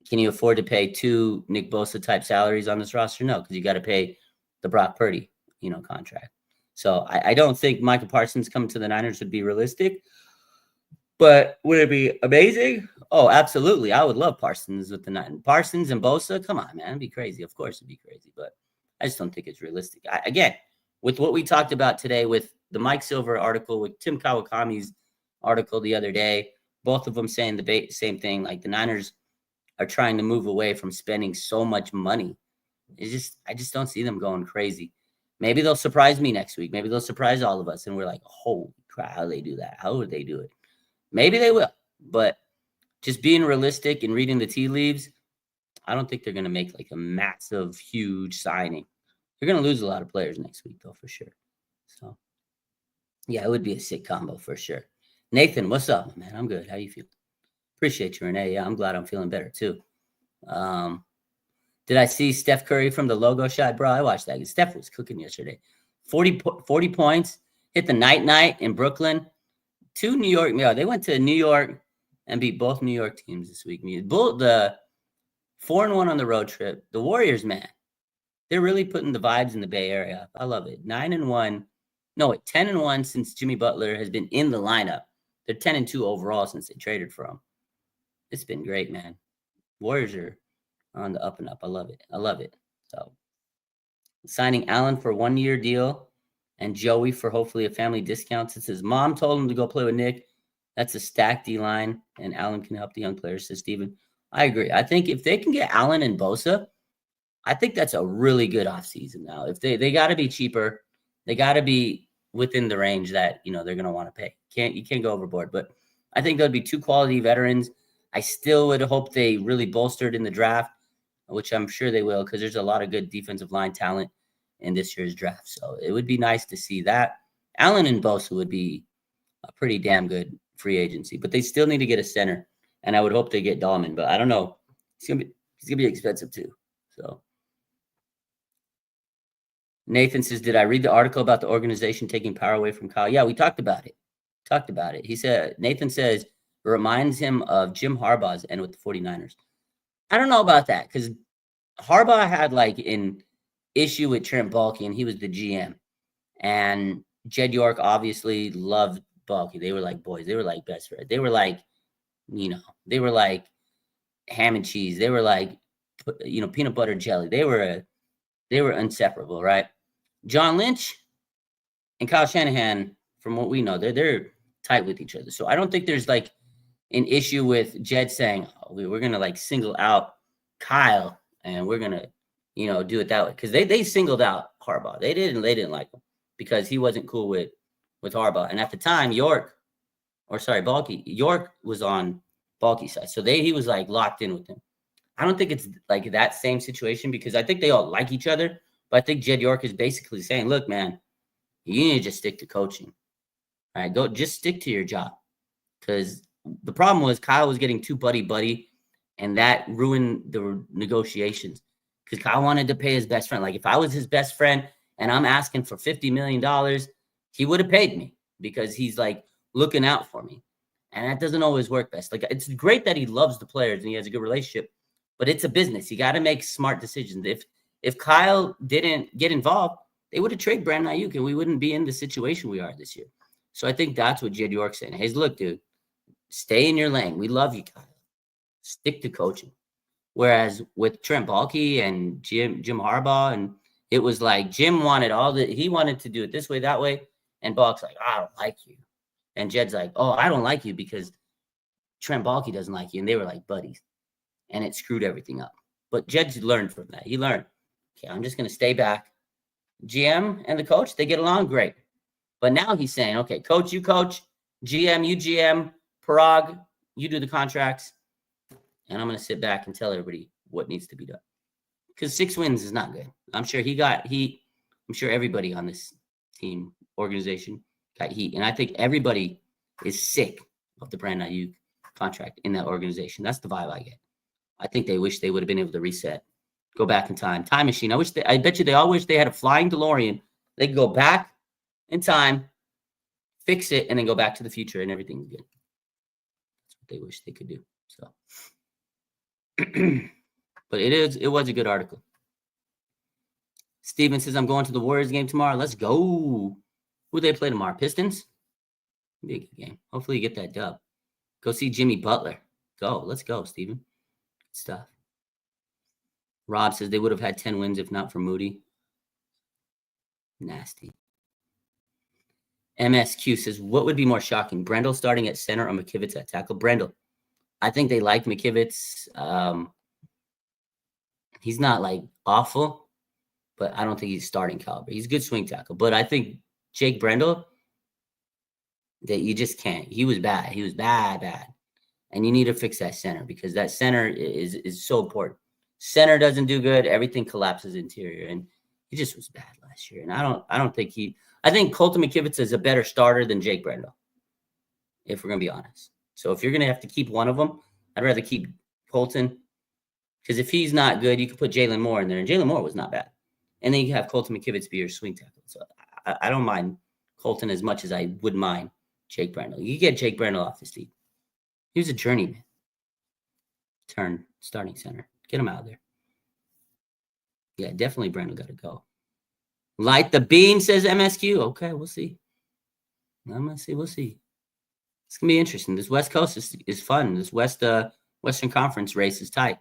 S1: Can you afford to pay 2 Nick Bosa type salaries on this roster? No, because you got to pay the Brock Purdy, contract. So I don't think Michael Parsons coming to the Niners would be realistic. But would it be amazing? Oh, absolutely. I would love Parsons with the Niners. Parsons and Bosa, come on, man. It'd be crazy. Of course it'd be crazy. But I just don't think it's realistic. Again, with what we talked about today with the Mike Silver article, with Tim Kawakami's article the other day, both of them saying the same thing. Like the Niners are trying to move away from spending so much money. I just don't see them going crazy. Maybe they'll surprise me next week. Maybe they'll surprise all of us. And we're like, holy crap, how do they do that? How would they do it? Maybe they will. But just being realistic and reading the tea leaves, I don't think they're going to make like a massive, huge signing. They're going to lose a lot of players next week, though, for sure. So, yeah, it would be a sick combo for sure. Nathan, what's up, man? I'm good. How you feel? Appreciate you, Renee. Yeah, I'm glad I'm feeling better, too. Did I see Steph Curry from the logo shot? Bro, I watched that. Steph was cooking yesterday. 40 points, hit the night in Brooklyn. 2 New York. Yeah, they went to New York and beat both New York teams this week. The 4-1 on the road trip. The Warriors, man, they're really putting the vibes in the Bay Area up. I love it. 9-1. No, 10-1 since Jimmy Butler has been in the lineup. They're 10-2 overall since they traded for him. It's been great, man. Warriors are on the up and up. I love it. I love it. So signing Allen for a 1-year deal and Joey for hopefully a family discount since his mom told him to go play with Nick. That's a stacked D-line, and Allen can help the young players, says Steven. I agree. I think if they can get Allen and Bosa, I think that's a really good offseason now. If they got to be cheaper, they got to be within the range that, they're going to want to pay. You can't go overboard, but I think there'll be 2 quality veterans. I still would hope they really bolstered in the draft, which I'm sure they will, because there's a lot of good defensive line talent in this year's draft. So it would be nice to see that. Allen and Bosa would be a pretty damn good free agency, but they still need to get a center, and I would hope they get Dahlman, but I don't know. He's gonna be expensive too. So Nathan says, did I read the article about the organization taking power away from Kyle? Yeah, we talked about it. He said, Nathan says, it reminds him of Jim Harbaugh's end with the 49ers. I don't know about that because Harbaugh had like an issue with Trent Baalke, and he was the GM. And Jed York obviously loved Baalke. They were like boys. They were like best friends. They were like, they were like ham and cheese. They were like, peanut butter jelly. They were inseparable, right? John Lynch and Kyle Shanahan, from what we know, they're tight with each other. So I don't think there's like an issue with Jed saying, oh, we're going to like single out Kyle and we're going to, do it that way. Because they singled out Harbaugh. They didn't like him because he wasn't cool with Harbaugh. And at the time, Baalke, York was on Baalke's side. So he was like locked in with him. I don't think it's like that same situation because I think they all like each other. But I think Jed York is basically saying, look, man, you need to just stick to coaching. All right, just stick to your job. Because the problem was Kyle was getting too buddy, and that ruined the negotiations. Because Kyle wanted to pay his best friend. Like if I was his best friend and I'm asking for $50 million, he would have paid me because he's like looking out for me. And that doesn't always work best. Like it's great that he loves the players and he has a good relationship, but it's a business. You got to make smart decisions. If Kyle didn't get involved, they would have traded Brandon Ayuk and we wouldn't be in the situation we are this year. So I think that's what Jed York's saying. Hey, look, dude, stay in your lane. We love you, Kyle. Stick to coaching. Whereas with Trent Baalke and Jim Harbaugh, and it was like Jim wanted he wanted to do it this way, that way. And Baalke's like, I don't like you. And Jed's like, oh, I don't like you because Trent Baalke doesn't like you. And they were like buddies. And it screwed everything up. But Jed learned from that. He learned, okay, I'm just going to stay back. GM and the coach, they get along great. But now he's saying, okay, coach, you coach. GM, you GM. Parag, you do the contracts. And I'm going to sit back and tell everybody what needs to be done. Because 6 wins is not good. I'm sure I'm sure everybody on this team, organization, got heat. And I think everybody is sick of the Brandon Ayuk contract in that organization. That's the vibe I get. I think they wish they would have been able to reset, go back in time. Time machine. I bet you they all wish they had a flying DeLorean. They could go back in time, fix it, and then go back to the future and everything's good. That's what they wish they could do. So, but it was a good article. Steven says, I'm going to the Warriors game tomorrow. Let's go. Who they play tomorrow? Pistons? Be a good game. Hopefully you get that dub. Go see Jimmy Butler. Go. Let's go, Steven. Good stuff. Rob says they would have had 10 wins if not for Moody. Nasty. MSQ says, what would be more shocking? Brendel starting at center or McKivitz at tackle? Brendel. I think they like McKivitz. He's not like awful, but I don't think he's starting caliber. He's a good swing tackle. But I think Jake Brendel, that you just can't. He was bad. He was bad. And you need to fix that center because that center is so important. Center doesn't do good. Everything collapses interior. And he just was bad last year. And I think Colton McKivitz is a better starter than Jake Brendel, if we're going to be honest. So if you're going to have to keep one of them, I'd rather keep Colton. Because if he's not good, you can put Jalen Moore in there. And Jalen Moore was not bad. And then you can have Colton McKivitz be your swing tackle. So I don't mind Colton as much as I would mind Jake Brendel. You get Jake Brendel off his team. He was a journeyman. Turn starting center. Get him out of there. Yeah, definitely Brendel got to go. Light the beam, says MSQ. Okay, we'll see. We'll see. It's going to be interesting. This West Coast is fun. This Western Conference race is tight.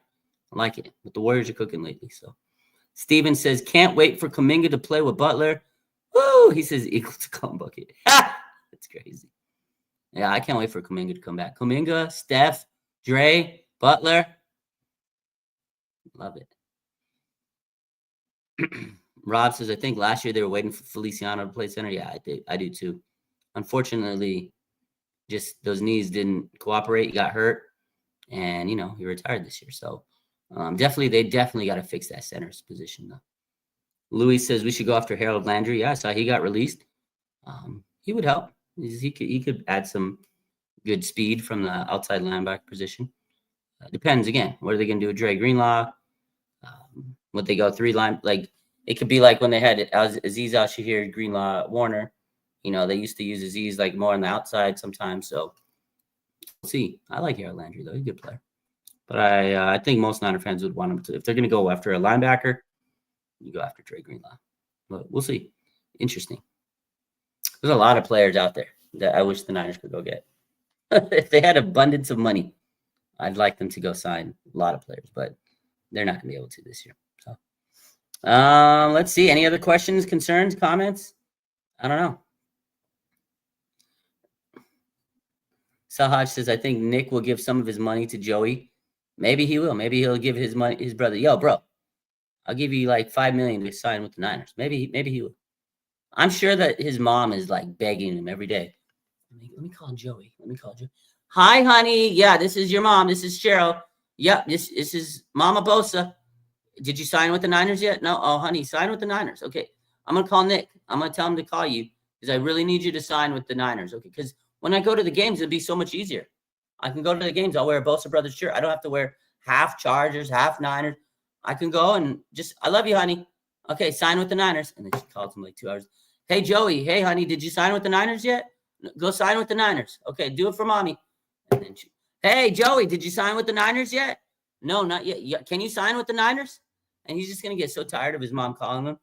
S1: I like it. But the Warriors are cooking lately. So Steven says, can't wait for Kuminga to play with Butler. Woo! He says equal to Cullen Bucket. That's crazy. Yeah, I can't wait for Kuminga to come back. Kuminga, Steph, Dre, Butler. Love it. Rob says, I think last year they were waiting for Feliciano to play center. Yeah, I do too. Unfortunately, just those knees didn't cooperate. He got hurt. And, he retired this year. So they definitely got to fix that center's position, though. Louis says we should go after Harold Landry. Yeah, I saw he got released. He would help. He could add some good speed from the outside linebacker position. Depends, again. What are they going to do with Dre Greenlaw? Would they go 3 line? Like, it could be like when they had Aziz Al-Shahir, Greenlaw, Warner. They used to use Aziz like more on the outside sometimes. So we'll see. I like Harold Landry, though. He's a good player. But I think most Niner fans would want him to. If they're going to go after a linebacker, you go after Dre Greenlaw. But we'll see. Interesting. There's a lot of players out there that I wish the Niners could go get. If they had abundance of money, I'd like them to go sign a lot of players, but they're not going to be able to this year. So, let's see. Any other questions, concerns, comments? I don't know. Sahaj says, I think Nick will give some of his money to Joey. Maybe he will. Maybe he'll give his brother. Yo, bro, I'll give you like $5 million to sign with the Niners. Maybe he will. I'm sure that his mom is like begging him every day. Let me call Joey. Hi, honey. Yeah, this is your mom. This is Cheryl. Yep, this is Mama Bosa. Did you sign with the Niners yet? No. Oh, honey, sign with the Niners. Okay. I'm going to call Nick. I'm going to tell him to call you because I really need you to sign with the Niners. Okay. Because when I go to the games, it'll be so much easier. I can go to the games. I'll wear a Bosa Brothers shirt. I don't have to wear half Chargers, half Niners. I can go and I love you, honey. Okay, sign with the Niners. And then she calls him like 2 hours. Hey, Joey. Hey, honey, did you sign with the Niners yet? Go sign with the Niners. Okay, do it for mommy. And then hey, Joey, did you sign with the Niners yet? No, not yet. Can you sign with the Niners? And he's just going to get so tired of his mom calling him.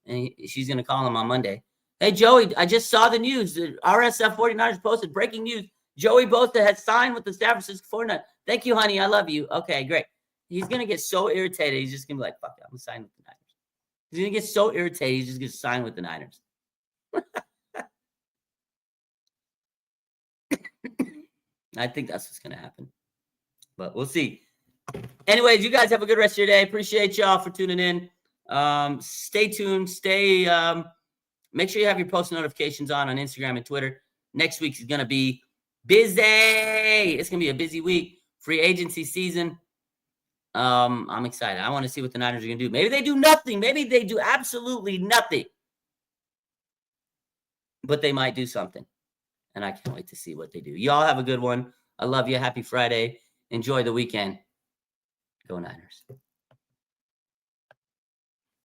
S1: And she's going to call him on Monday. Hey, Joey, I just saw the news. The RSF 49ers posted breaking news. Joey Bosa has signed with the San Francisco 49ers. Thank you, honey. I love you. Okay, great. He's going to get so irritated. He's just going to be like, fuck it, I'm going to sign with the Niners. He's going to get so irritated. He's just going to sign with the Niners. I think that's what's going to happen. But we'll see. Anyways, you guys have a good rest of your day. Appreciate y'all for tuning in. Stay tuned. Make sure you have your post notifications on Instagram and Twitter. Next week is going to be busy. It's going to be a busy week. Free agency season. I'm excited. I want to see what the Niners are going to do. Maybe they do nothing. Maybe they do absolutely nothing. But they might do something. And I can't wait to see what they do. Y'all have a good one. I love you. Happy Friday. Enjoy the weekend. Go Niners.